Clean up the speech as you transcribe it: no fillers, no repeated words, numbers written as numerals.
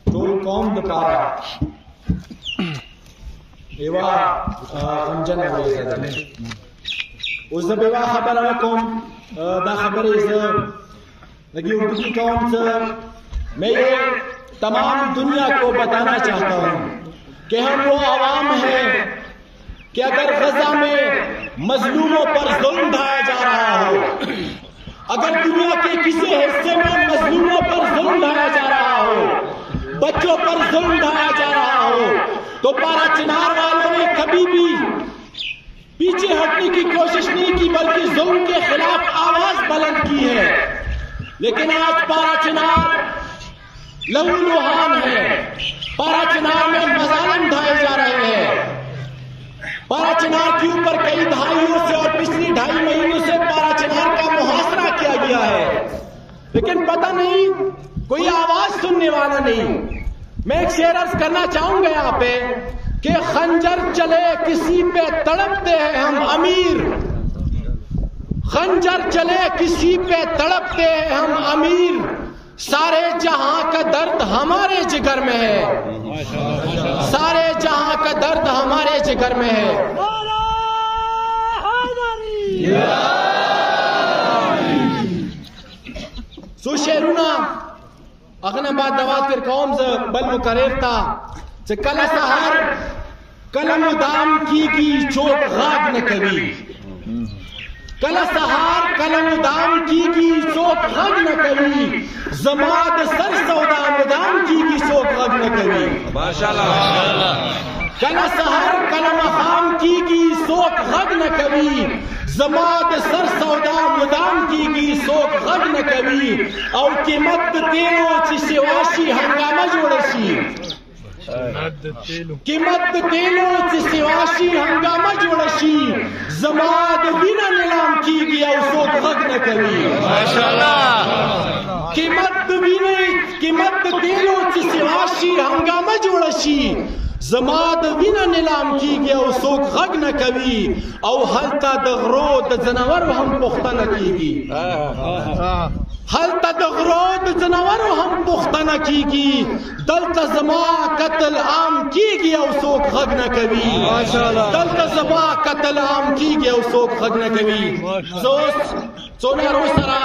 Toll कौम दपारा एवा अंजन उस बेवा खबर है कौम दा खबर इस लगी उर्दू की कौम से मैं ये तमाम दुनिया को बताना चाहता हूँ कि हम वो आवाम हैं कि अगर गजा में मजलूमों पर जुल्म ढाया जा रहा हो, अगर दुनिया के किसी हिस्से में मजलूमों पर जुल्म ढाया जा रहा हो, बच्चों पर जुल्म ढाया जा रहा हो, तो पारा चिनार वालों ने कभी भी पीछे हटने की कोशिश नहीं की, बल्कि जुल्म के खिलाफ आवाज बुलंद की है। लेकिन आज पारा चिनार लहूलुहान है, पारा चिनार में मजालिम ढाए जा रहे हैं। पारा चिनार के ऊपर कई दहाइयों से और पिछली 2.5 महीनों से पारा चिनार का मुहासरा किया गया है, लेकिन पता नहीं कोई आवाज सुनने वाला नहीं। मैं एक शेर अर्ज करना चाहूंगा यहाँ पे कि खंजर चले किसी पे तड़पते हैं हम अमीर, खंजर चले किसी पे तड़पते हैं हम अमीर, सारे जहां का दर्द हमारे जिगर में है, सारे जहां का दर्द हमारे जिगर में है। सुशेरुना अगनबाद दवात कौम से बल मुकरेरता से कल सहार कलम दाम की चोट गाग न कभी, कल सहार कलम दाम की चोट गग न कभी, जमात सर सौदा मुदाम की चोट गग न कभी। कल सहार कलम खाम की सोख गग न कभी, जमात सर सौदा मुदाम की सोख गग न कभी। और कीमत तेलो चिसेवाशी हंगामा जोड़सी, कीमत तेलो चिसेवाशी हंगामा जोड़सी, जमात बिना नीलाम की गया सोख गग न कभी। कीमत तेलो चिसेवाशी हंगामा जोड़सी, जमात बिना नीलाम की गया सोख गग न कभी। और हलता दगरोद जनवर हम पुख्ता न कीगी, हलता दगरोद जनवर हम पुख्ता न कीगी, दलता जमा कत्ल आम की गया सोख गग न कभी, दलता जमा कत्ल आम की गया सोख गग न कभी। सोना रोसरा